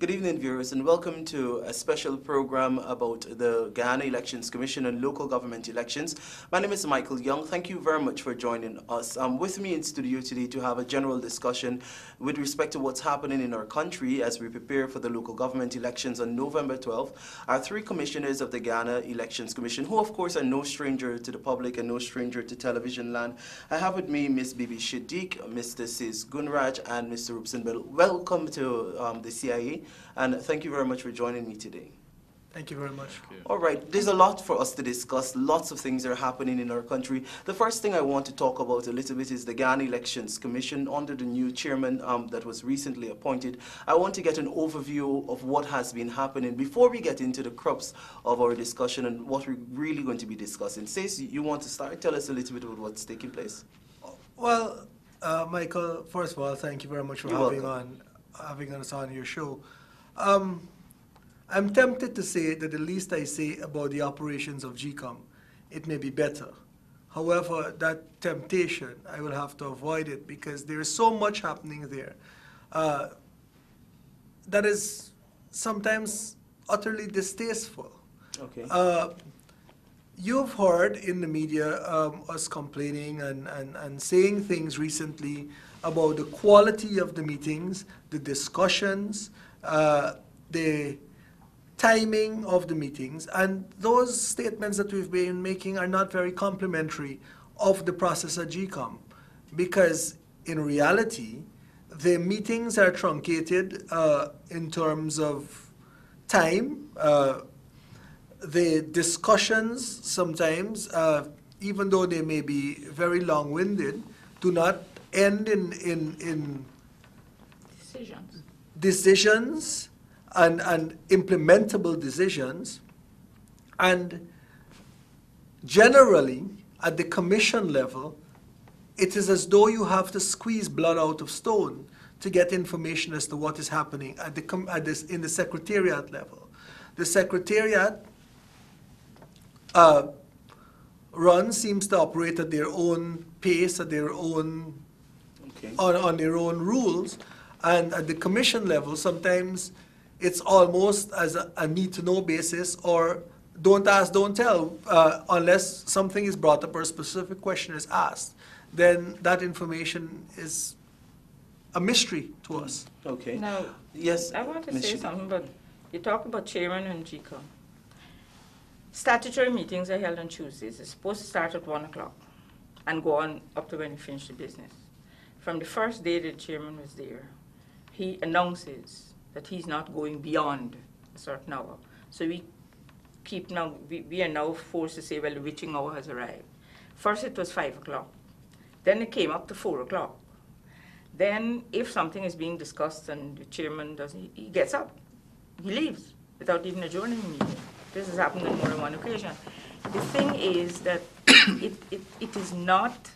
Good evening, viewers, and welcome to a special program about the Guyana Elections Commission and local government elections. My name is Michael Young. Thank you very much for joining us. With me in studio today to have a general discussion with respect to what's happening in our country as we prepare for the local government elections on November 12th are three commissioners of the Guyana Elections Commission, who of course are no stranger to the public and no stranger to television land. I have with me Ms. Bibi Shadiq, Mr. Sis Gunraj, and Mr. Rupson Bell. Welcome to the CIA. And thank you very much for joining me today. Thank you very much. All right, there's a lot for us to discuss. Lots of things are happening in our country. The first thing I want to talk about a little bit is the Guyana Elections Commission under the new chairman that was recently appointed. I want to get an overview of what has been happening before we get into the crux of our discussion and what we're really going to be discussing. Stacey, you want to start? Tell us a little bit about what's taking place. Well, Michael, first of all, thank you very much for having us on your show. I'm tempted to say that the least I say about the operations of GCOM, it may be better. However, that temptation, I will have to avoid it because there is so much happening there that is sometimes utterly distasteful. Okay. You've heard in the media us complaining and saying things recently about the quality of the meetings, the discussions, the timing of the meetings, and those statements that we've been making are not very complimentary of the process at GCOM, because in reality, the meetings are truncated in terms of time. The discussions sometimes, even though they may be very long-winded, do not end in decisions and implementable decisions. And generally, at the commission level, it is as though you have to squeeze blood out of stone to get information as to what is happening in the secretariat level. The secretariat seems to operate at their own pace, at their own on their own rules, and at the commission level, sometimes it's almost as a need-to-know basis, or don't ask, don't tell, unless something is brought up or a specific question is asked. Then that information is a mystery to us. Okay. Now, yes, I want to say something, but you talk about chairman and GCOM. Statutory meetings are held on Tuesdays. It's supposed to start at 1 o'clock and go on up to when you finish the business. From the first day the chairman was there, he announces that he's not going beyond a certain hour. So we are now forced to say, well, the witching hour has arrived. First it was 5 o'clock. Then it came up to 4 o'clock. Then if something is being discussed and the chairman doesn't, he gets up. He leaves without even adjourning the meeting. This has happened on more than one occasion. The thing is that it is not,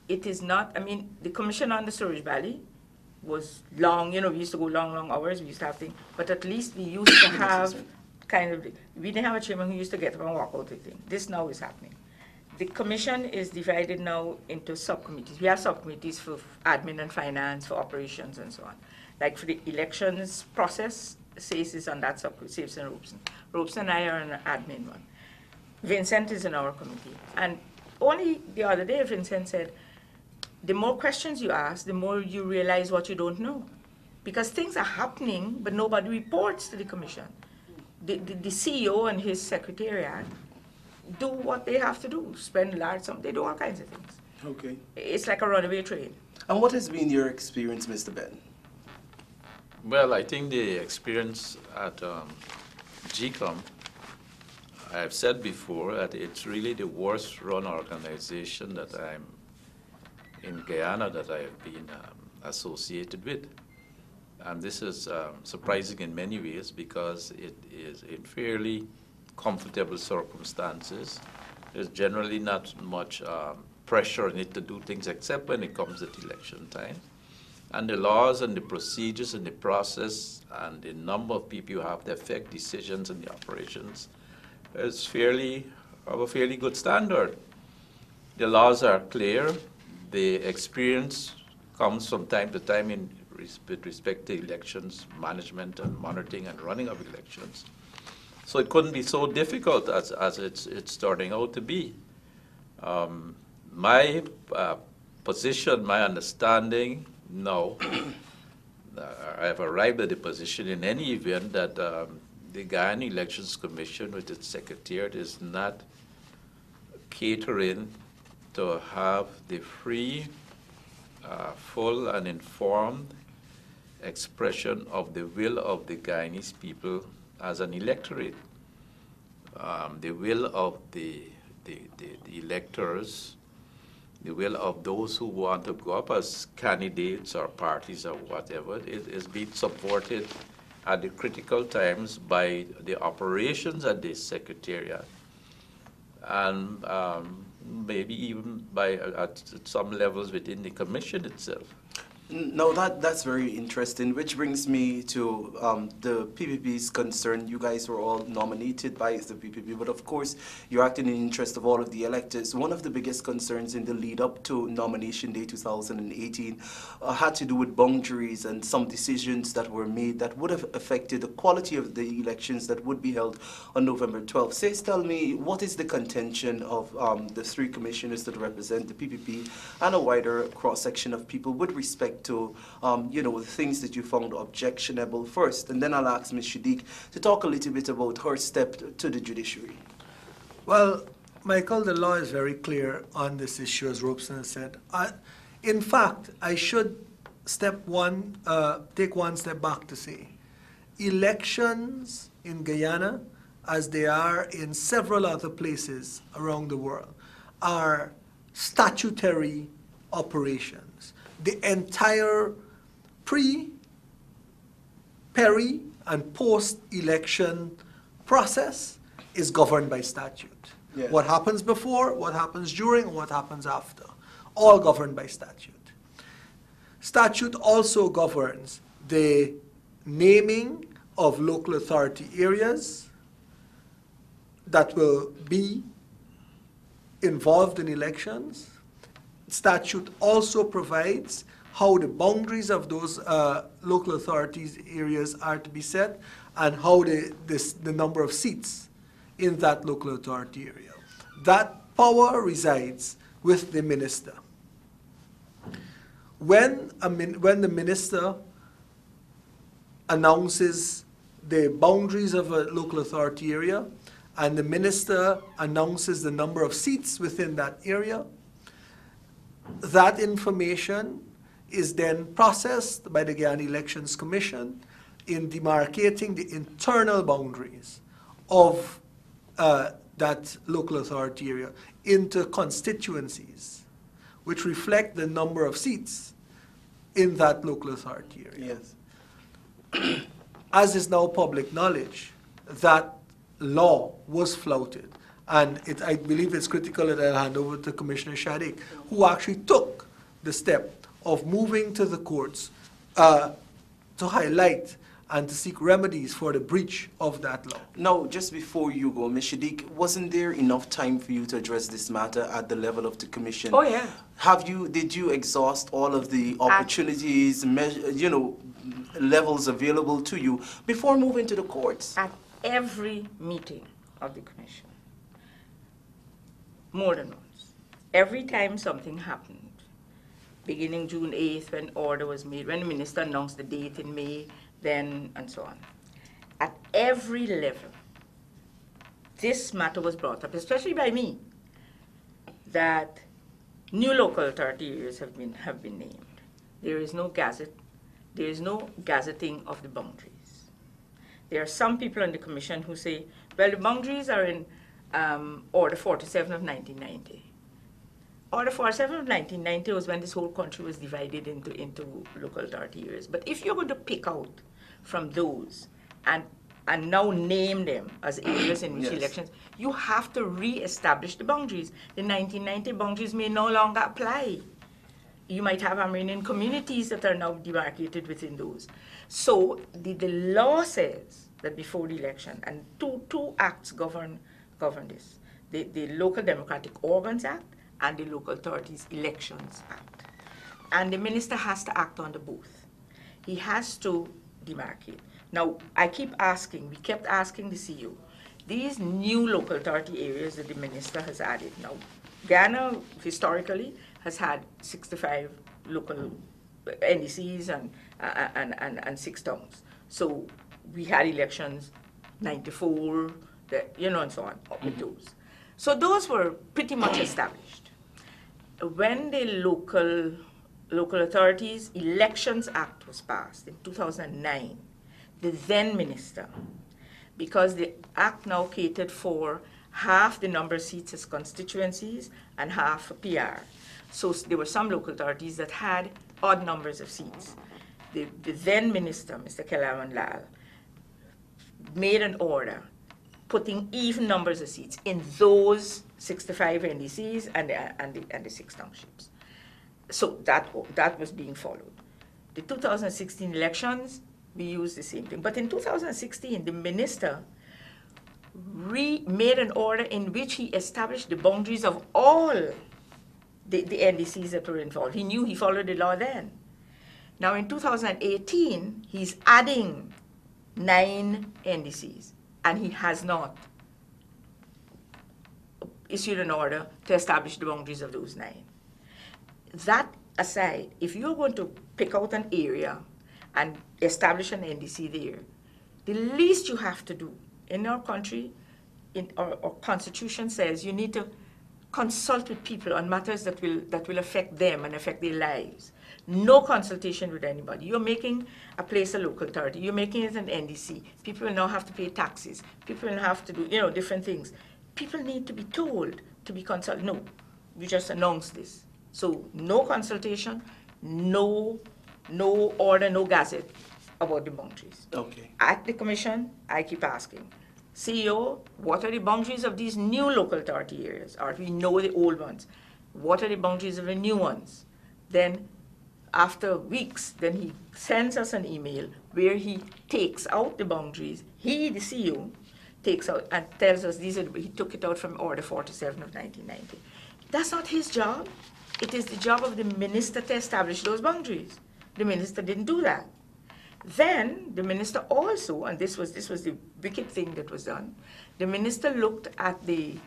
I mean, the commission on the storage valley was long, we used to go long hours, we used to have things, but at least we used to have we didn't have a chairman who used to get up and walk out the thing. This now is happening. The commission is divided now into subcommittees. We have subcommittees for admin and finance, for operations and so on. Like for the elections process, SACE is on that subcommittee, Sept and Robson. Robson and I are on an admin one. Vincent is in our committee. And only the other day, Vincent said, the more questions you ask, the more you realize what you don't know. Because things are happening, but nobody reports to the commission. The CEO and his secretariat do what they have to do, spend large sum, they do all kinds of things. Okay. It's like a runaway train. And what has been your experience, Mr. Ben? Well, I think the experience at GCOM, I've said before that it's really the worst run organization that I'm in Guyana that I have been associated with. And this is surprising in many ways because it is in fairly comfortable circumstances. There's generally not much pressure on it to do things except when it comes at election time. And the laws and the procedures and the process and the number of people you have to affect decisions and the operations is of a fairly good standard. The laws are clear. The experience comes from time to time in with respect to elections, management and monitoring and running of elections. So it couldn't be so difficult as it's turning out to be. My position, my understanding now, I have arrived at the position in any event that the Guyana Elections Commission with its secretariat is not catering to have the free, full and informed expression of the will of the Guyanese people as an electorate. The will of the electors, the will of those who want to go up as candidates or parties or whatever, is being supported at the critical times by the operations at the secretariat, and maybe even by at some levels within the commission itself. No, that's very interesting, which brings me to the PPP's concern. You guys were all nominated by the PPP, but of course, you're acting in the interest of all of the electors. One of the biggest concerns in the lead up to nomination day 2018 had to do with boundaries and some decisions that were made that would have affected the quality of the elections that would be held on November 12th. Say, tell me, what is the contention of the three commissioners that represent the PPP and a wider cross-section of people with respect to, the things that you found objectionable first, and then I'll ask Ms. Shadiq to talk a little bit about her step to the judiciary. Well, Michael, the law is very clear on this issue, as Robeson has said. In fact, I should take one step back to say, elections in Guyana, as they are in several other places around the world, are statutory operations. The entire peri, and post-election process is governed by statute. Yes. What happens before, what happens during, and what happens after, all governed by statute. Statute also governs the naming of local authority areas that will be involved in elections. Statute also provides how the boundaries of those local authorities areas are to be set and how the number of seats in that local authority area. That power resides with the minister. When the minister announces the boundaries of a local authority area and the minister announces the number of seats within that area, that information is then processed by the Guyana Elections Commission in demarcating the internal boundaries of that local authority area into constituencies, which reflect the number of seats in that local authority area. Yes. As is now public knowledge, that law was flouted. And I believe it's critical that I'll hand over to Commissioner Shadiq, who actually took the step of moving to the courts to highlight and to seek remedies for the breach of that law. Now, just before you go, Ms. Shadiq, wasn't there enough time for you to address this matter at the level of the commission? Oh, yeah. Did you exhaust all of the opportunities, levels available to you before moving to the courts? At every meeting of the commission, more than once. Every time something happened, beginning June 8th when order was made, when the minister announced the date in May, then and so on. At every level, this matter was brought up, especially by me, that new local authority areas have been named. There is no gazette, there is no gazetting of the boundaries. There are some people on the commission who say, well, the boundaries are in Order 47 of 1990. Order 47 of 1990 was when this whole country was divided into local authority areas. But if you're going to pick out from those and now name them as areas in which Yes. elections, you have to re-establish the boundaries. The 1990 boundaries may no longer apply. You might have Amerindian communities that are now demarcated within those. So the law says that before the election, and two acts govern this, the Local Democratic Organs Act and the Local Authorities Elections Act. And the minister has to act on the both. he has to demarcate. Now, we kept asking the CEO, these new local authority areas that the minister has added. Now, Ghana historically has had 65 local NDCs and 6 towns. So we had elections, 94, and so on, with those. So those were pretty much established. When the Local Authorities Elections Act was passed in 2009, the then minister, because the act now catered for half the number of seats as constituencies and half for PR. So there were some local authorities that had odd numbers of seats. The then minister, Mr. Kelawan Lal, made an order putting even numbers of seats in those 65 NDCs and the 6 townships. So that was being followed. The 2016 elections, we used the same thing. But in 2016, the minister made an order in which he established the boundaries of all the NDCs that were involved. He knew he followed the law then. Now in 2018, he's adding 9 NDCs, and he has not issued an order to establish the boundaries of those 9. That aside, if you're going to pick out an area and establish an NDC there, the least you have to do in our country, our constitution says you need to consult with people on matters that will affect them and affect their lives. No consultation with anybody. You're making a place a local authority. You're making it an NDC. People will now have to pay taxes. People will have to do different things. People need to be told to be consulted. No, you just announce this. So no consultation, no order, no gazette about the boundaries. Okay. At the commission, I keep asking, CEO, what are the boundaries of these new local authority areas? Or we know the old ones. What are the boundaries of the new ones? Then after weeks, then he sends us an email where he takes out the boundaries. He, the CEO, takes out and tells us he took it out from Order 47 of 1990. That's not his job. It is the job of the minister to establish those boundaries. The minister didn't do that. Then the minister also, and this was the wicked thing that was done, the minister looked at the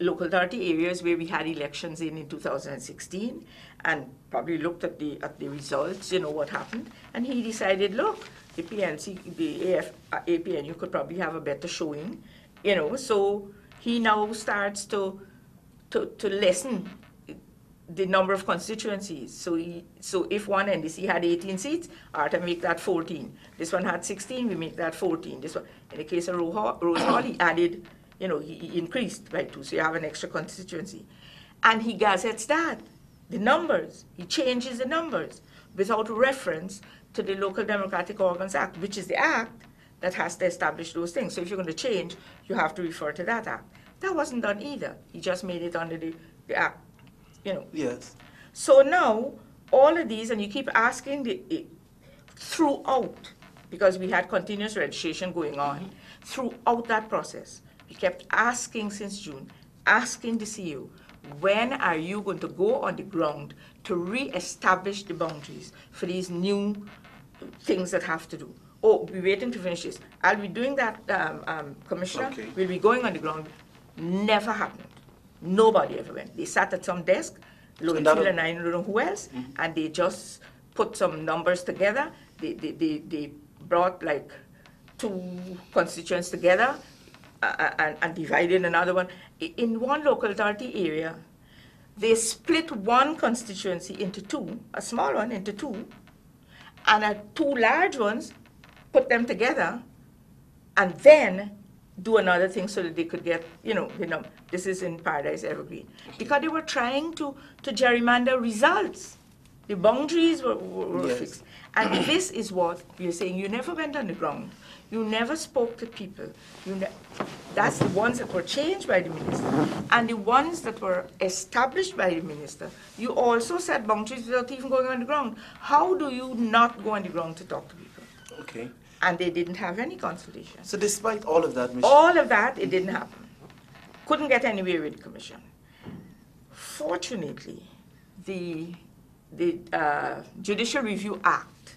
local authority areas where we had elections in 2016, and probably looked at the results, what happened, and he decided, look, the PNC, the APNU could probably have a better showing, so he now starts to lessen the number of constituencies. So if one NDC had 18 seats, to make that 14. This one had 16, we make that 14. This one, in the case of Rose Hall, he added, he increased by 2, so you have an extra constituency. And he gazettes that, the numbers. He changes the numbers without reference to the Local Democratic Organs Act, which is the act that has to establish those things. So if you're going to change, you have to refer to that act. That wasn't done either. He just made it under the act. Yes. So now, all of these, and you keep asking throughout, because we had continuous registration going on, throughout that process, we kept asking since June, asking the CEO, when are you going to go on the ground to re-establish the boundaries for these new things that have to do? Oh, we're waiting to finish this. I'll be doing that, Commissioner. Okay. We'll be going on the ground. Never happened. Nobody ever went. They sat at some desk, Lowenfield and I don't know who else, and they just put some numbers together. They brought like 2 constituents together and divided another one. In one local authority area, they split one constituency into 2, a small one into 2, and 2 large ones, put them together, and then do another thing so that they could get, this is in Paradise Evergreen. Because they were trying to gerrymander results. The boundaries were Yes. fixed. And this is what we're saying. You never went on the ground. You never spoke to people. That's the ones that were changed by the minister. And the ones that were established by the minister, you also set boundaries without even going on the ground. How do you not go on the ground to talk to people? Okay. And they didn't have any consultation. So despite all of that, All of that, it didn't happen. Couldn't get anywhere with the commission. Fortunately, the the Judicial Review Act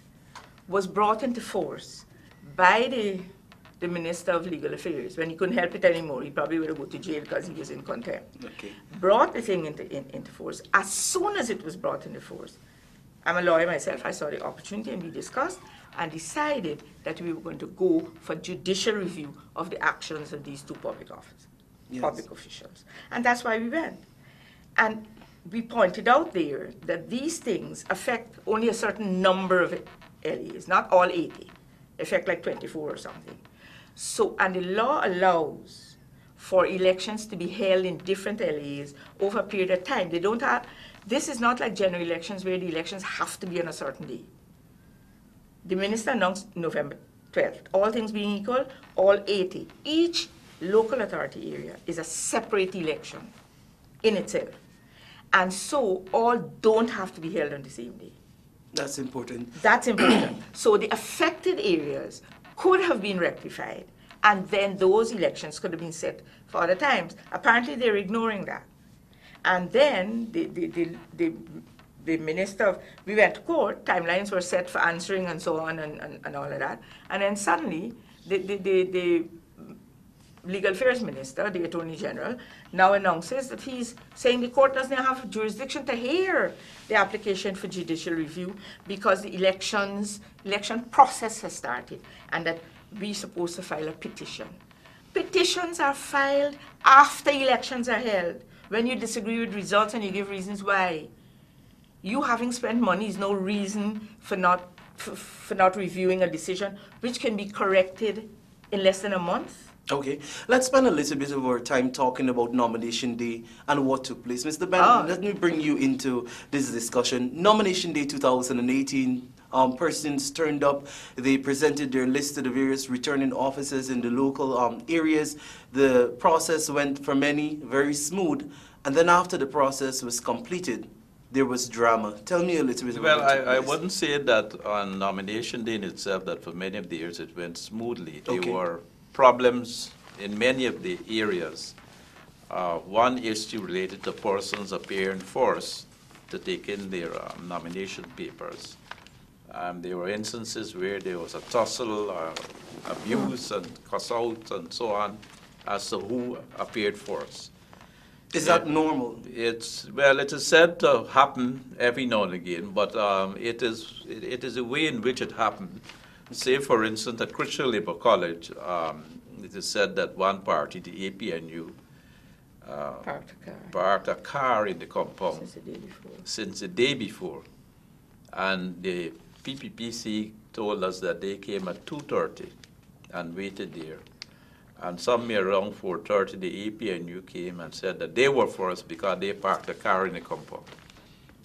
was brought into force by the Minister of Legal Affairs. When he couldn't help it anymore, he probably would have gone to jail because he was in contempt. Okay. Brought the thing into force. As soon as it was brought into force, I'm a lawyer myself, I saw the opportunity and we discussed and decided that we were going to go for judicial review of the actions of these two public officers, public officials. And that's why we went. And we pointed out there that these things affect only a certain number of LEAs, not all 80, affect like 24 or something. So, and the law allows for elections to be held in different LEAs over a period of time. They don't have, this is not like general elections where the elections have to be on a certain day. The minister announced November 12th. All things being equal, all 80. Each local authority area is a separate election in itself. And so all don't have to be held on the same day. That's important. That's important. So the affected areas could have been rectified, and then those elections could have been set for other times. Apparently they're ignoring that. And then the minister, we went to court, timelines were set for answering and so on and all of that. And then suddenly the Legal Affairs Minister, the Attorney General, now announces that he's saying the court doesn't have jurisdiction to hear the application for judicial review because the election process has started and that we're supposed to file a petition. Petitions are filed after elections are held. When you disagree with results and you give reasons why. You having spent money is no reason for not reviewing a decision which can be corrected in less than a month. Okay, let's spend a little bit of our time talking about nomination day and what took place. Mr. Ben, let me bring you into this discussion. Nomination day 2018, persons turned up, they presented their list to the various returning officers in the local areas. The process went for many very smooth, and then after the process was completed, there was drama. Tell me a little bit about Well, I wouldn't say that on nomination day in itself that for many of the years it went smoothly. Okay. There were problems in many of the areas. One issue related to persons appearing forced to take in their nomination papers. There were instances where there was a tussle, abuse, and cuss out, and so on, as to who appeared forced. Is that normal? Well, it is said to happen every now and again, but it is a way in which it happened. Say, for instance, at Christian Labour College, it is said that one party, the APNU, parked a car in the compound since the day before. And the PPPC told us that they came at 2:30 and waited there. And somewhere around 4:30, the APNU came and said that they were forced because they parked a car in the compound.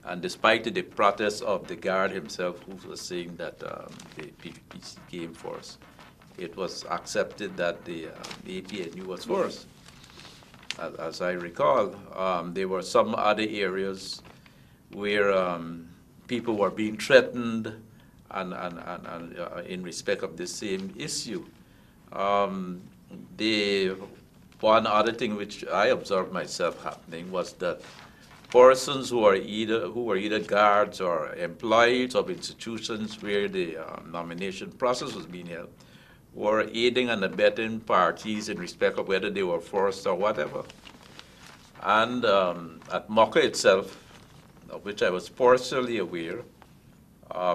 And despite the protest of the guard himself, who was saying that the PPPC came forced, it was accepted that the APNU was forced. As I recall, there were some other areas where people were being threatened and in respect of the same issue. The one other thing which I observed myself happening was that persons who were either guards or employees of institutions where the nomination process was being held were aiding and abetting parties in respect of whether they were forced or whatever. And at Mocha itself, of which I was partially aware,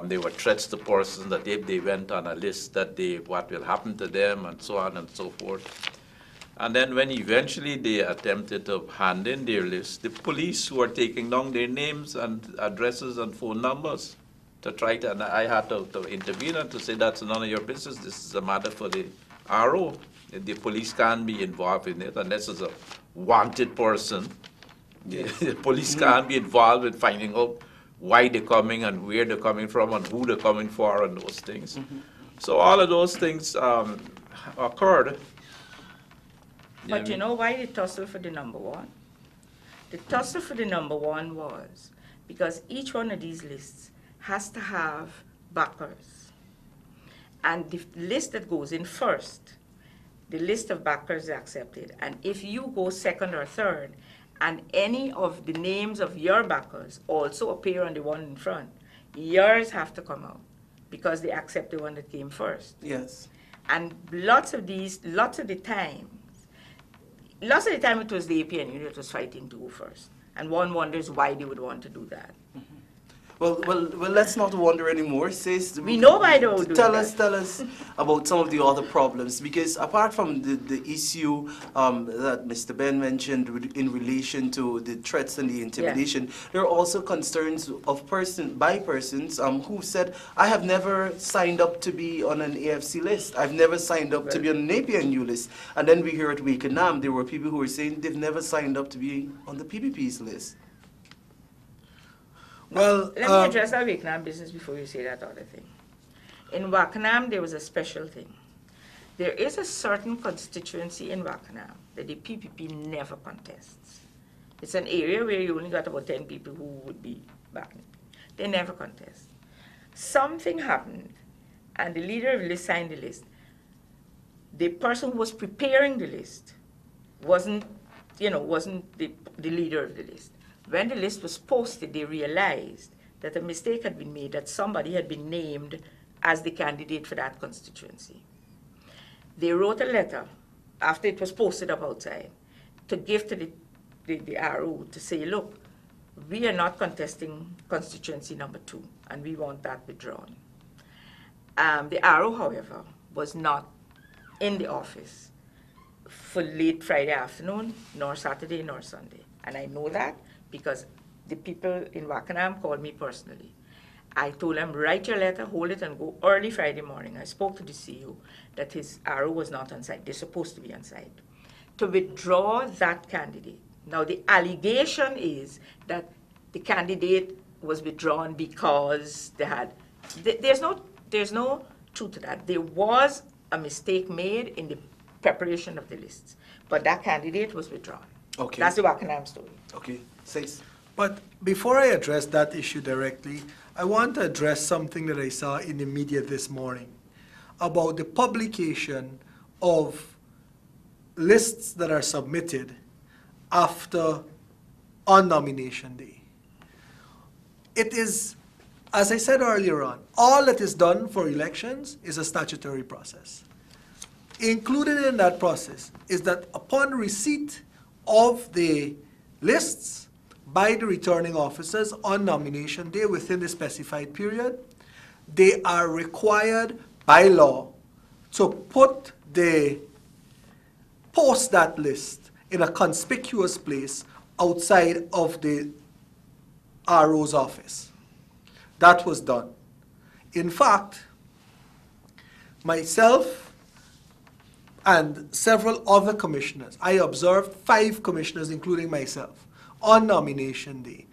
there were threats to persons that if they went on a list that what will happen to them and so on and so forth. And then when eventually they attempted to hand in their list, the police were taking down their names and addresses and phone numbers to try to, and I had to intervene and to say that's none of your business, this is a matter for the RO. The police can't be involved in it unless it's a wanted person. Yes. The police can't be involved in finding out why they're coming and where they're coming from and who they're coming for and those things. So all of those things occurred. But you know why the tussle for the number one? The tussle for the number one was because each one of these lists has to have backers. And the list that goes in first, the list of backers is accepted. And if you go second or third, and any of the names of your backers also appear on the one in front, yours have to come out because they accept the one that came first. Yes. And lots of the time it was the APNU that was fighting to go first. And one wonders why they would want to do that. Well, let's not wonder anymore, sis. We know why they would do Tell that. us about some of the other problems, because apart from the issue that Mr. Ben mentioned in relation to the threats and the intimidation, there are also concerns of persons who said, I have never signed up to be on an AFC list. I've never signed up to be on an APNU list. And then we hear at Wakenham, there were people who were saying they've never signed up to be on the PPP's list. Well, Let me address our Wakenham business before you say that other thing. In Wakenham, there was a special thing. There is a certain constituency in Wakenham that the PPP never contests. It's an area where you only got about 10 people who would be back. They never contest. Something happened, and the leader of the list signed the list. The person who was preparing the list wasn't the leader of the list. When the list was posted, they realized that a mistake had been made, that somebody had been named as the candidate for that constituency. They wrote a letter after it was posted up outside to give to the RO to say, look, we are not contesting constituency number 2, and we want that withdrawn. The RO, however, was not in the office for late Friday afternoon, nor Saturday, nor Sunday. And I know that because the people in Wakenham called me personally. I told them, write your letter, hold it, and go early Friday morning. I spoke to the CEO that his RO was not on site. They're supposed to be on site. To withdraw that candidate. Now, the allegation is that the candidate was withdrawn because they had... There's no truth to that. There was a mistake made in the preparation of the lists, but that candidate was withdrawn. Okay. That's the Wakenham story. Okay, says. But before I address that issue directly, I want to address something that I saw in the media this morning about the publication of lists that are submitted on nomination day. It is, as I said earlier on, all that is done for elections is a statutory process. Included in that process is that upon receipt of the lists by the returning officers on nomination day within the specified period, they are required by law to post that list in a conspicuous place outside of the RO's office. That was done. In fact, myself and several other commissioners, I observed 5 commissioners, including myself, on nomination day,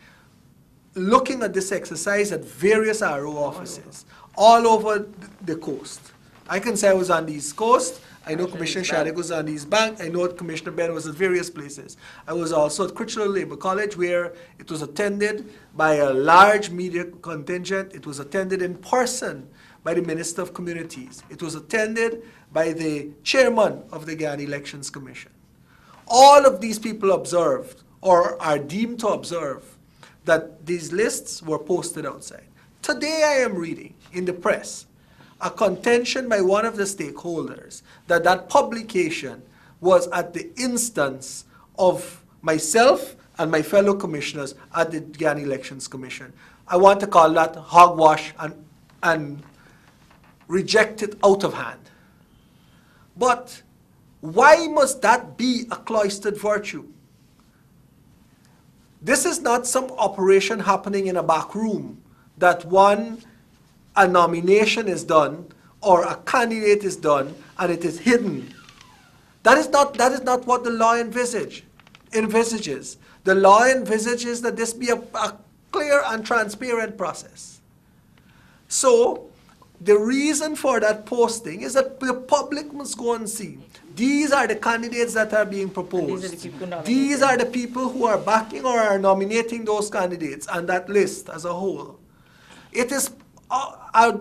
looking at this exercise at various RO offices all over the coast. I can say I was on the East Coast. I know Commissioner Shadegg was on the East Bank. I know Commissioner Ben was at various places. I was also at Critchlow Labour College, where it was attended by a large media contingent. It was attended in person by the Minister of Communities. It was attended by the chairman of the Guyana Elections Commission. All of these people observed, or are deemed to observe, that these lists were posted outside. Today I am reading in the press a contention by one of the stakeholders that that publication was at the instance of myself and my fellow commissioners at the Guyana Elections Commission. I want to call that hogwash and reject it out of hand. But why must that be a cloistered virtue? This is not some operation happening in a back room that a nomination is done or a candidate is done and it is hidden. That is not what the law envisages. The law envisages that this be a clear and transparent process. So the reason for that posting is that the public must go and see. These are the candidates that are being proposed. These are the people who are backing or are nominating those candidates and that list as a whole. It is a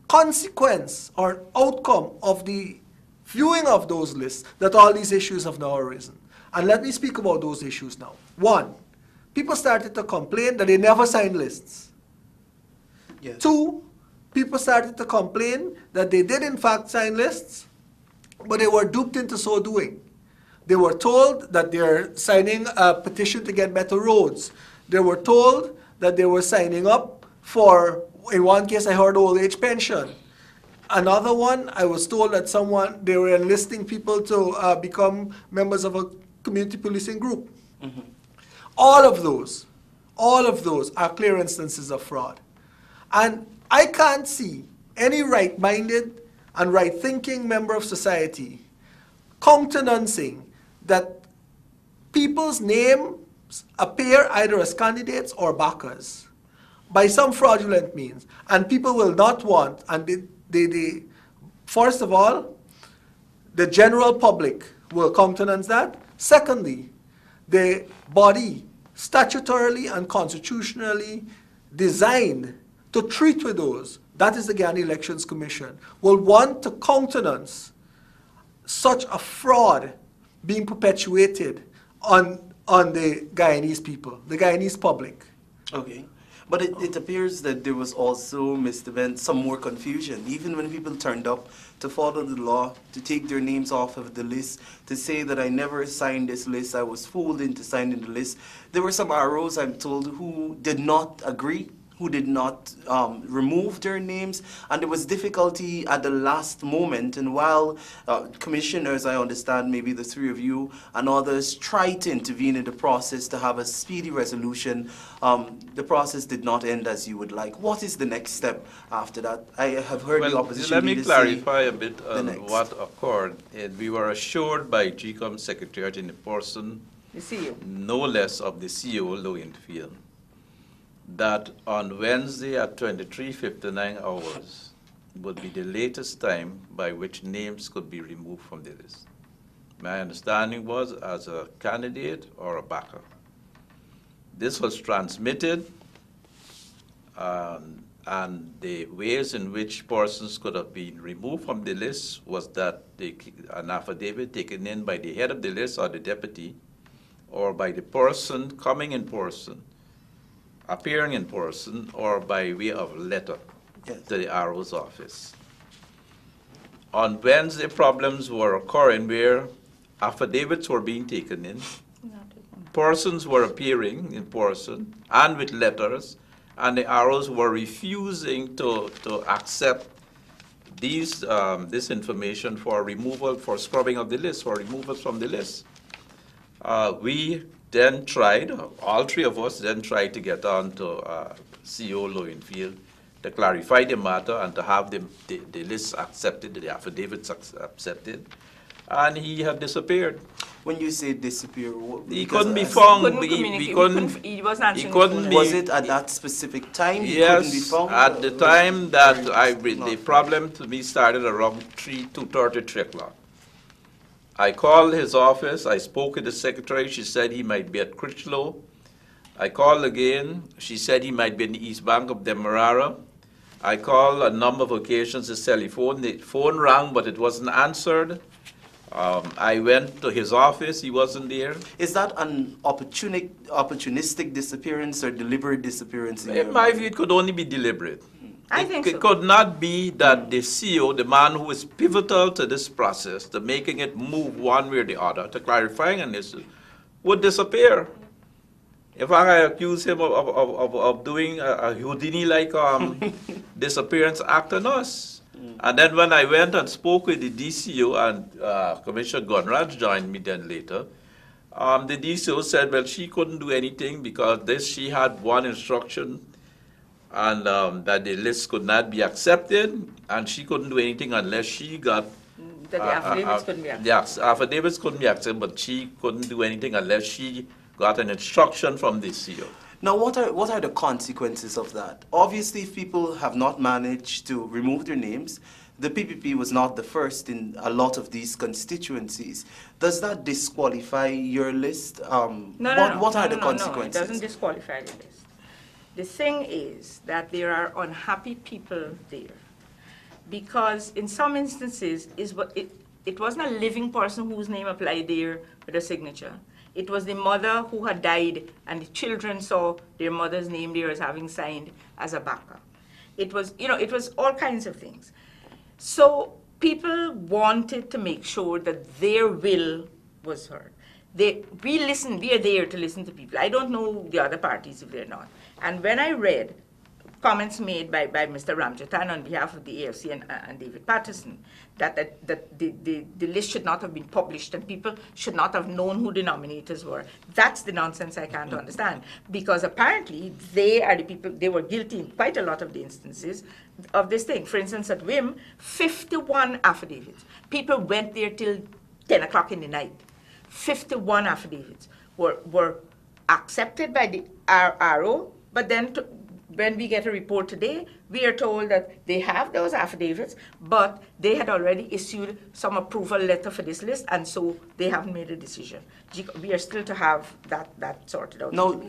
consequence or an outcome of the viewing of those lists that all these issues have now arisen. And let me speak about those issues now. One, people started to complain that they never signed lists. Yes. Two, people started to complain that they did in fact sign lists, but they were duped into so doing. They were told that they're signing a petition to get better roads. They were told that they were signing up for, in one case I heard, old age pension. Another one, I was told that they were enlisting people to become members of a community policing group. Mm-hmm. All of those are clear instances of fraud. And I can't see any right-minded and right-thinking member of society countenancing that people's names appear either as candidates or backers by some fraudulent means. And people will not want, and first of all, the general public will countenance that. Secondly, the body statutorily and constitutionally designed to treat with those, that is the Ghana Elections Commission, will want to countenance such a fraud being perpetuated on the Guyanese people, the Guyanese public. Okay. But it appears that there was also, Mr. Ben, some more confusion. Even when people turned up to follow the law, to take their names off of the list, to say that I never signed this list, I was fooled into signing the list. There were some ROs, I'm told, who did not agree, who did not remove their names, and there was difficulty at the last moment. And while commissioners, I understand, maybe the three of you and others tried to intervene in the process to have a speedy resolution, the process did not end as you would like. What is the next step after that? I have heard the opposition let me leader clarify say a bit on what occurred. We were assured by GCOM Secretariat in the person, The CEO. no less of the CEO, Lowenfield, that on Wednesday at 23:59 hours would be the latest time by which names could be removed from the list. My understanding was as a candidate or a backer. This was transmitted, and the ways in which persons could have been removed from the list was that an affidavit taken in by the head of the list or the deputy, or by the person coming in person, appearing in person, or by way of letter to the RO's office. On Wednesday, problems were occurring where affidavits were being taken in, persons were appearing in person and with letters, and the ROs were refusing to accept this information for removal, for scrubbing of the list, for removal from the list. We then tried, all three of us then tried to get on to CEO Lowenfield to clarify the matter and to have the list accepted, the affidavits accepted, and he had disappeared. when you say disappear, He couldn't be found. He was answering he couldn't the phone. be- was it at that specific time? He Yes, couldn't be found? at the time that Not the problem to me started around 2:30, 3 o'clock. I called his office, I spoke with the secretary, she said he might be at Critchlow. I called again, she said he might be in the East Bank of Demerara. I called a number of occasions his telephone, the phone rang but it wasn't answered. I went to his office, he wasn't there. Is that an opportunistic disappearance or deliberate disappearance? In my view, it could only be deliberate. I think It so. could not be that the CEO, the man who is pivotal to this process, to making it move one way or the other, to clarifying an issue, would disappear. In fact, I accuse him of doing a Houdini-like disappearance act on us. And then when I went and spoke with the DCO, and Commissioner Gunraj joined me then later, the DCO said, well, she couldn't do anything because she had one instruction, and that the list could not be accepted, and she couldn't do anything unless she got... That the affidavits couldn't be accepted. Yes, affidavits couldn't be accepted, but she couldn't do anything unless she got an instruction from the CEO. Now, what are the consequences of that? Obviously, if people have not managed to remove their names, the PPP was not the first in a lot of these constituencies. Does that disqualify your list? What are the consequences? No, it doesn't disqualify the list. The thing is that there are unhappy people there because in some instances it wasn't a living person whose name applied there with a signature. It was the mother who had died, and the children saw their mother's name there as having signed as a backer. It was, it was all kinds of things. So people wanted to make sure that their will was heard. We are there to listen to people. I don't know the other parties if they're not. And when I read comments made by Mr. Ramjatan on behalf of the AFC and David Patterson, that the list should not have been published and people should not have known who the nominators were. That's the nonsense I can't understand. Because apparently they are the people, they were guilty in quite a lot of the instances of this thing. For instance, at WIM, 51 affidavits. People went there till 10 o'clock in the night. 51 affidavits were accepted by the RO, but then when we get a report today, we are told that they have those affidavits, but they had already issued some approval letter for this list, and so they haven't made a decision. We are still to have that sorted out. No,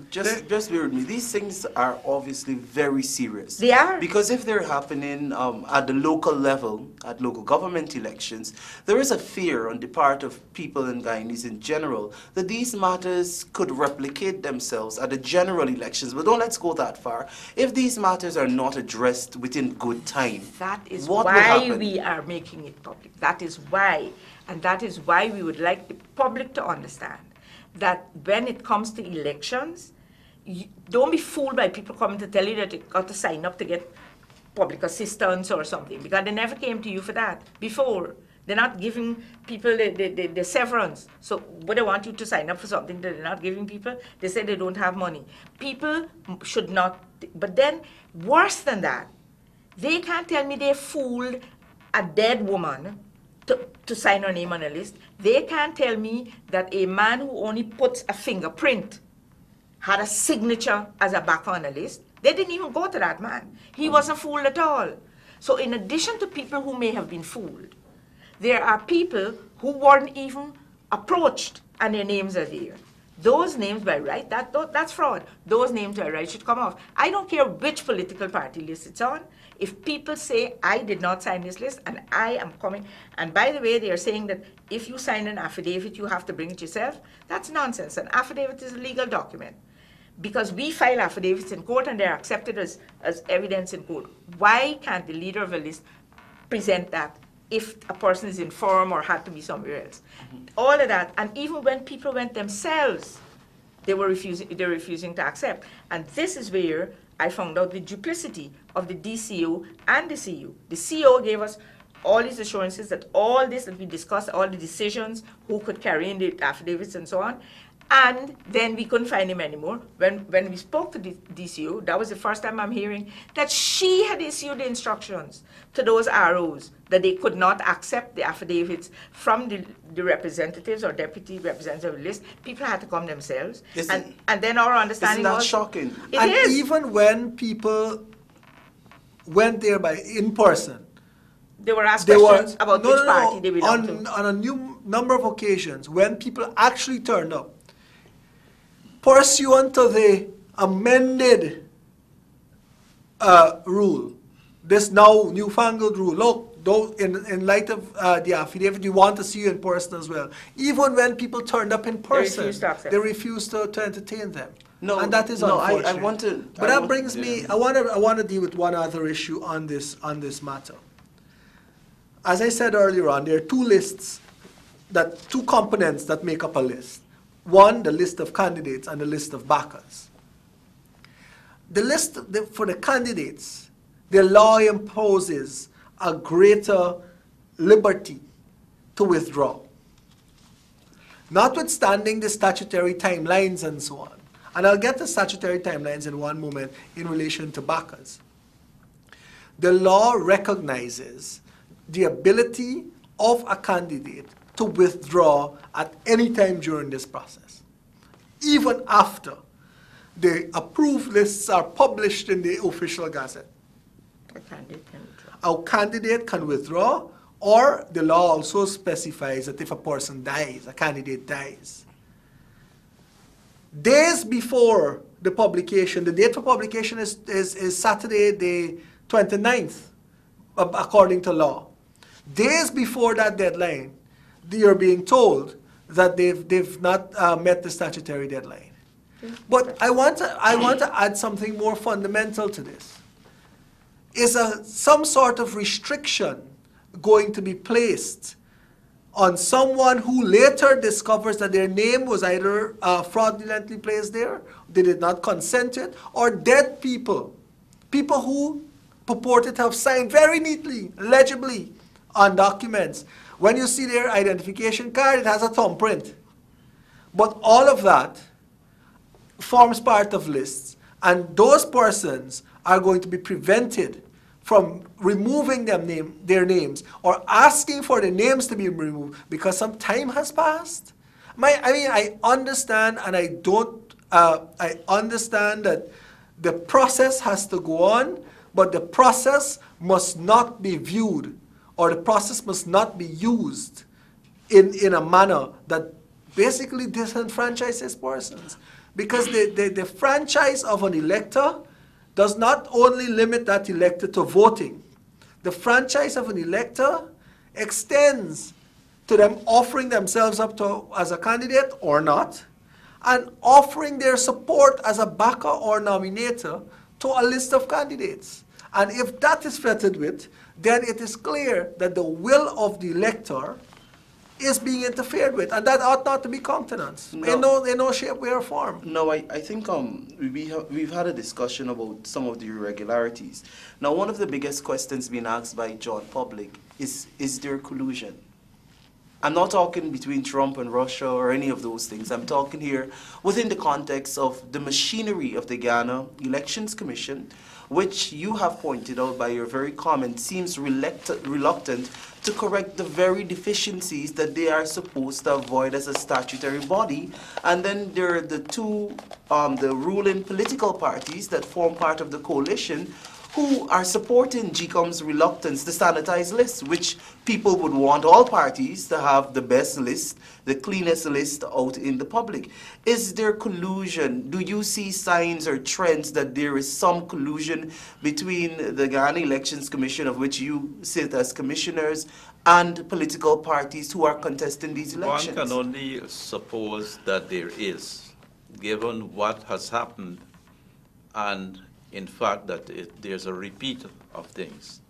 just bear with me. These things are obviously very serious. They are. Because if they're happening at the local level, at local government elections, there is a fear on the part of people in Guyanese in general that these matters could replicate themselves at the general elections. But don't let's go that far. If these matters are not addressed within good time, that is what will why happen? we are making it public. That is why. And that is why we would like the public to understand that when it comes to elections, don't be fooled by people coming to tell you that you got to sign up to get public assistance or something, because they never came to you for that before. They're not giving people the severance. So what they want you to sign up for something that they're not giving people, they say they don't have money. People should not, but then worse than that, they can't tell me they fooled a dead woman to sign her name on a list. They can't tell me that a man who only puts a fingerprint had a signature as a backer on a list. They didn't even go to that man. He wasn't fooled at all. So in addition to people who may have been fooled, there are people who weren't even approached and their names are there. Those names by right, that's fraud. Those names by right should come off. I don't care which political party list it's on. If people say, I did not sign this list and I am coming, and by the way, they are saying that if you sign an affidavit, you have to bring it yourself, that's nonsense. An affidavit is a legal document. Because we file affidavits in court and they're accepted as evidence in court. Why can't the leader of a list present that if a person is infirm or had to be somewhere else? All of that, and even when people went themselves, they're refusing to accept. And this is where I found out the duplicity of the DCO and the CU. The CO gave us all these assurances that all this that we discussed, all the decisions, who could carry in the affidavits and so on, and then we couldn't find him anymore. When we spoke to the DCO, that was the first time I'm hearing that she had issued the instructions to those ROs that they could not accept the affidavits from the representatives or deputy representative list. People had to come themselves. And then our understanding was... Isn't that shocking? And even when people went there in person, they were asked questions about which party they belonged to. On a new number of occasions, when people actually turned up, pursuant to the amended rule, this now newfangled rule, look, though in light of the affidavit, we want to see you in person as well. Even when people turned up in person, they refused to entertain them. No, and that is unfortunate. I want to. But that brings me. I want to deal with one other issue on this matter. As I said earlier on, there are two components that make up a list. One, the list of candidates, and the list of backers. The list for the candidates, the law imposes a greater liberty to withdraw, notwithstanding the statutory timelines and so on. And I'll get to statutory timelines in one moment in relation to backers. The law recognizes the ability of a candidate to withdraw at any time during this process, even after the approved lists are published in the official gazette. A candidate can withdraw, or the law also specifies that if a person dies, a candidate dies, days before the publication, the date for publication is Saturday the 29th, according to law. Days before that deadline, you're being told that they've not met the statutory deadline. But I want to add something more fundamental to this. Is some sort of restriction going to be placed on someone who later discovers that their name was either fraudulently placed there, they did not consent to it, or dead people, people who purported to have signed very neatly, legibly on documents. When you see their identification card, it has a thumbprint. But all of that forms part of lists, and those persons are going to be prevented from removing their names or asking for the names to be removed because some time has passed. I understand, and I understand that the process has to go on, but the process must not be viewed, or the process must not be used in a manner that basically disenfranchises persons. Because the franchise of an elector does not only limit that elector to voting. The franchise of an elector extends to them offering themselves up as a candidate or not, and offering their support as a backer or nominator to a list of candidates. And if that is fettered with, then it is clear that the will of the elector is being interfered with, and that ought not to be countenanced in no shape, way, or form. No, I think we've had a discussion about some of the irregularities. Now, one of the biggest questions being asked by John Public is there collusion? I'm not talking between Trump and Russia or any of those things. I'm talking here within the context of the machinery of the Ghana Elections Commission, which you have pointed out by your very comment seems reluctant to correct the very deficiencies that they are supposed to avoid as a statutory body. And then there are the two, the ruling political parties that form part of the coalition who are supporting GCOM's reluctance to sanitize lists, which people would want all parties to have the best list, the cleanest list out in the public. Is there collusion? Do you see signs or trends that there is some collusion between the Ghana Elections Commission, of which you sit as commissioners, and political parties who are contesting these elections? One can only suppose that there is, given what has happened, and in fact that there's a repeat of things.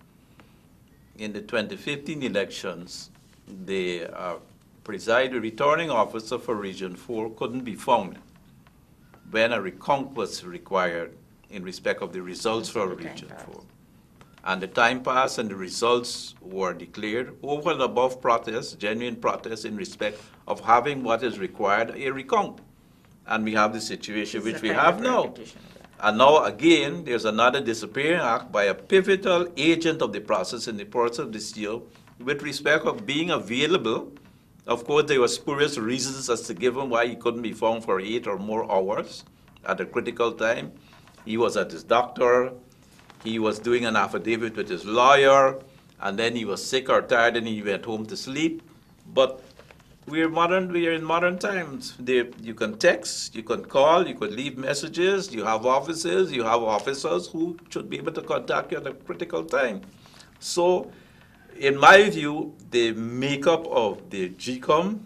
In the 2015 elections, the returning officer for Region 4 couldn't be found when a recount was required in respect of the results for Region 4. And the time passed and the results were declared over and above protests, genuine protests in respect of having what is required, a recount. And we have the situation which we have now. And now again, there's another disappearing act by a pivotal agent of the process in the person of the seal with respect of being available. Of course, there were spurious reasons as to give him why he couldn't be found for 8 or more hours at a critical time. He was at his doctor, he was doing an affidavit with his lawyer, and then he was sick or tired and he went home to sleep. But we are in modern times. You can text, you can call, you can leave messages, you have offices, you have officers who should be able to contact you at a critical time. So, in my view, the makeup of the GCOM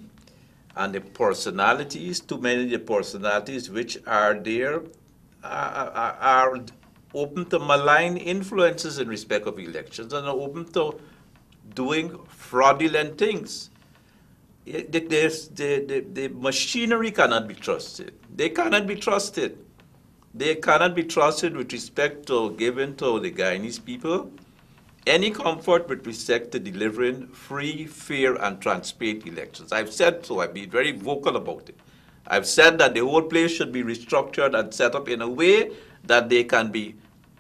and the personalities, too many of the personalities which are there, are open to malign influences in respect of elections and are open to doing fraudulent things. The machinery cannot be trusted. They cannot be trusted. They cannot be trusted with respect to giving to the Guyanese people any comfort with respect to delivering free, fair, and transparent elections. I've said so. I've been very vocal about it. I've said that the whole place should be restructured and set up in a way that they can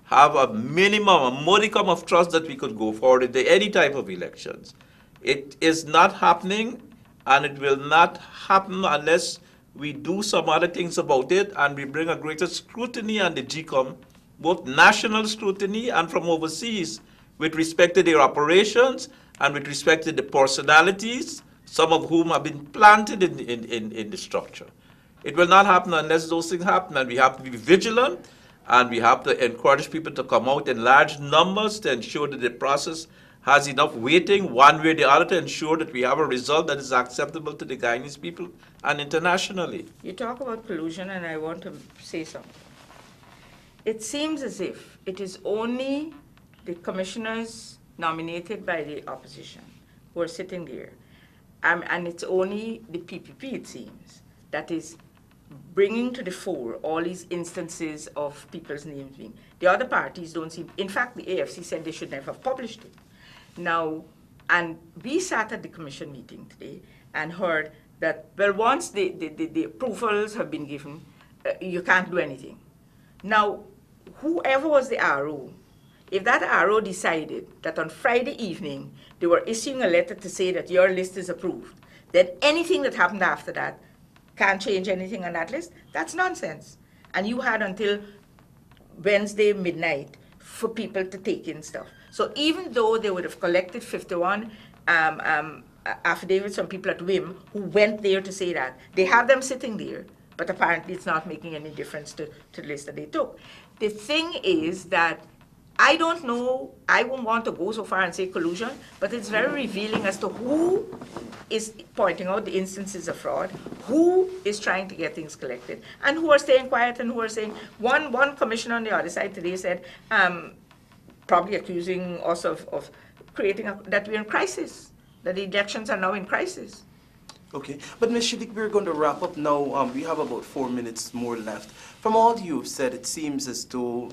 have a modicum of trust that we could go forward into any type of elections. It is not happening. And it will not happen unless we do some other things about it and we bring a greater scrutiny on the GCOM, both national scrutiny and from overseas, with respect to their operations and with respect to the personalities, some of whom have been planted in the structure. It will not happen unless those things happen, and we have to be vigilant, and we have to encourage people to come out in large numbers to ensure that the process has enough weighting one way or the other to ensure that we have a result that is acceptable to the Guyanese people and internationally. You talk about collusion, and I want to say something. It seems as if it is only the commissioners nominated by the opposition who are sitting there, and it's only the PPP, it seems, that is bringing to the fore all these instances of people's names being. The other parties don't seem, in fact, the AFC said they should never have published it. Now, and we sat at the commission meeting today and heard that, well, once the approvals have been given, you can't do anything. Now, whoever was the RO, if that RO decided that on Friday evening they were issuing a letter to say that your list is approved, then anything that happened after that can't change anything on that list, that's nonsense. And you had until Wednesday midnight for people to take in stuff. So even though they would have collected 51 affidavits from people at whim who went there to say that, they have them sitting there, but apparently it's not making any difference to the list that they took. The thing is that I don't know, I won't want to go so far and say collusion, but it's very revealing as to who is pointing out the instances of fraud, who is trying to get things collected, and who are staying quiet and who are saying, one commissioner on the other side today said, probably accusing us of creating, that we're in crisis, that the elections are now in crisis. Okay, but Ms. Shadik, we're going to wrap up now. We have about 4 minutes more left. From all you've said, it seems as though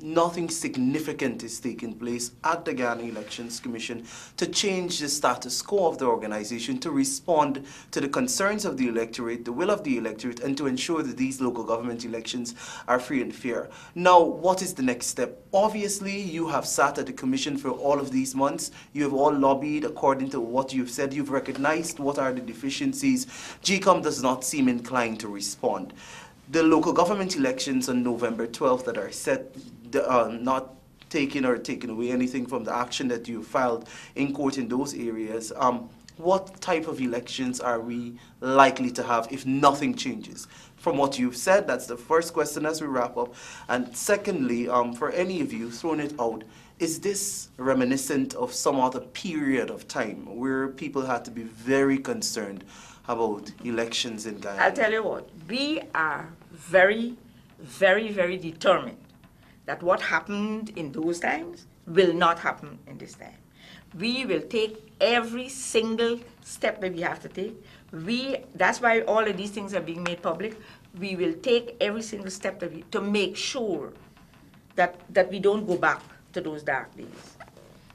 nothing significant is taking place at the Ghana Elections Commission to change the status quo of the organization, to respond to the concerns of the electorate, the will of the electorate, and to ensure that these local government elections are free and fair. Now, what is the next step? Obviously, you have sat at the commission for all of these months. You have all lobbied according to what you've said. You've recognized what are the deficiencies. GCOM does not seem inclined to respond. The local government elections on November 12th that are set, not taking away anything from the action that you filed in court in those areas. What type of elections are we likely to have if nothing changes? From what you've said, that's the first question as we wrap up. And secondly, for any of you, throwing it out, is this reminiscent of some other period of time where people had to be very concerned about elections in Guyana? I'll tell you what, we are very, very, very determined that what happened in those times will not happen in this time. We will take every single step that we have to take. That's why all of these things are being made public. We will take every single step that to make sure that we don't go back to those dark days.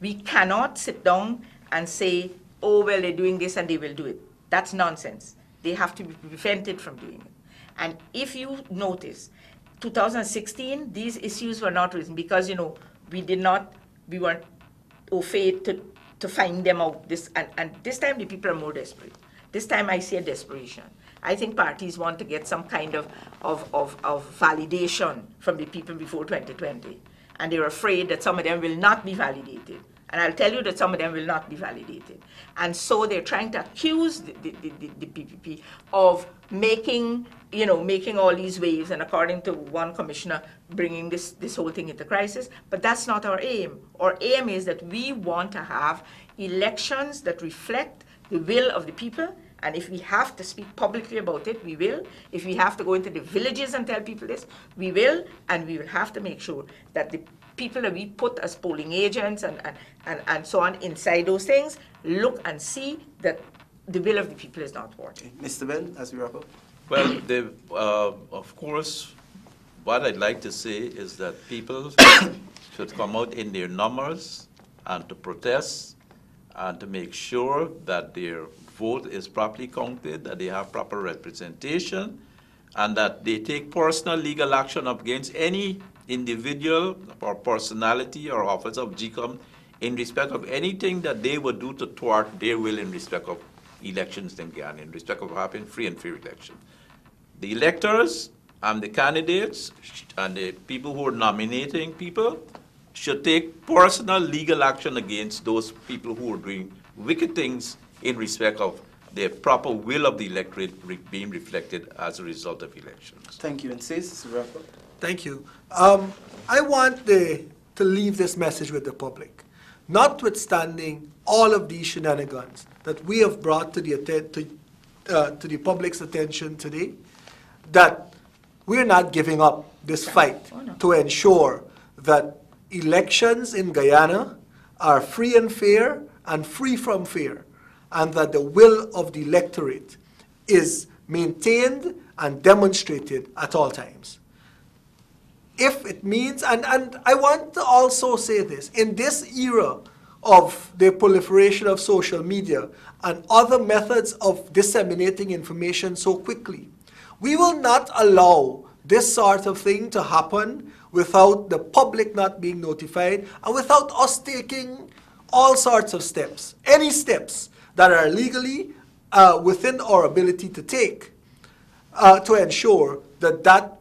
We cannot sit down and say, oh, well, they're doing this and they will do it. That's nonsense. They have to be prevented from doing it. And if you notice, 2016, these issues were not raised because, we weren't au fait to find them out. And this time the people are more desperate. This time I see a desperation. I think parties want to get some kind of validation from the people before 2020. And they're afraid that some of them will not be validated. And I'll tell you that some of them will not be validated. And so they're trying to accuse the PPP of making all these waves, and according to one commissioner, bringing this whole thing into crisis. But that's not our aim. Our aim is that we want to have elections that reflect the will of the people. And if we have to speak publicly about it, we will. If we have to go into the villages and tell people this, we will. And we will have to make sure that the people that we put as polling agents and so on inside those things look and see that the will of the people is not thwarted. Okay. Mr. Ben, as we wrap up. Well, of course, what I'd like to say is that people should come out in their numbers and to protest and to make sure that their vote is properly counted, that they have proper representation, and that they take personal legal action against any individual or personality or office of GCOM in respect of anything that they would do to thwart their will in respect of elections in Ghana, in respect of having free and fair elections. The electors and the candidates and the people who are nominating people should take personal legal action against those people who are doing wicked things in respect of the proper will of the electorate being reflected as a result of elections. Thank you. And Sis, wrap up. Thank you. I want to leave this message with the public. notwithstanding all of these shenanigans that we have brought to the public's attention today, that we're not giving up this fight to ensure that elections in Guyana are free and fair and free from fear, and that the will of the electorate is maintained and demonstrated at all times. If it means, and I want to also say this, in this era of the proliferation of social media and other methods of disseminating information so quickly, we will not allow this sort of thing to happen without the public not being notified and without us taking all sorts of steps, any steps that are legally within our ability to take to ensure that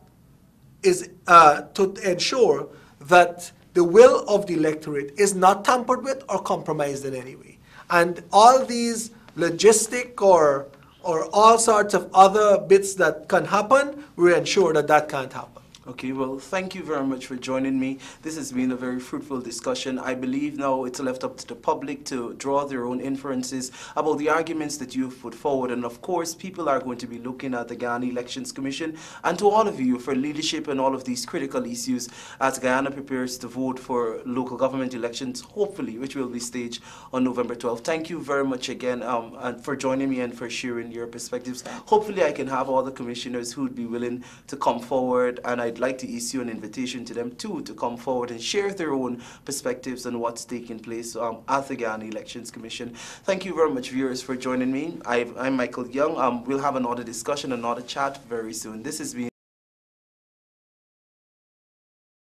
the will of the electorate is not tampered with or compromised in any way. And all these logistic or all sorts of other bits that can happen, we ensure that that can't happen. Okay, well, thank you very much for joining me. This has been a very fruitful discussion. I believe now it's left up to the public to draw their own inferences about the arguments that you've put forward. And of course, people are going to be looking at the Guyana Elections Commission and to all of you for leadership in all of these critical issues as Guyana prepares to vote for local government elections, hopefully, which will be staged on November 12th. Thank you very much again and for joining me and for sharing your perspectives. Hopefully, I can have all the commissioners who would be willing to come forward, and I'd like to issue an invitation to them too to come forward and share their own perspectives on what's taking place at the Guyana Elections Commission. Thank you very much, viewers, for joining me. I'm Michael Young. We'll have another discussion, another chat very soon. This has been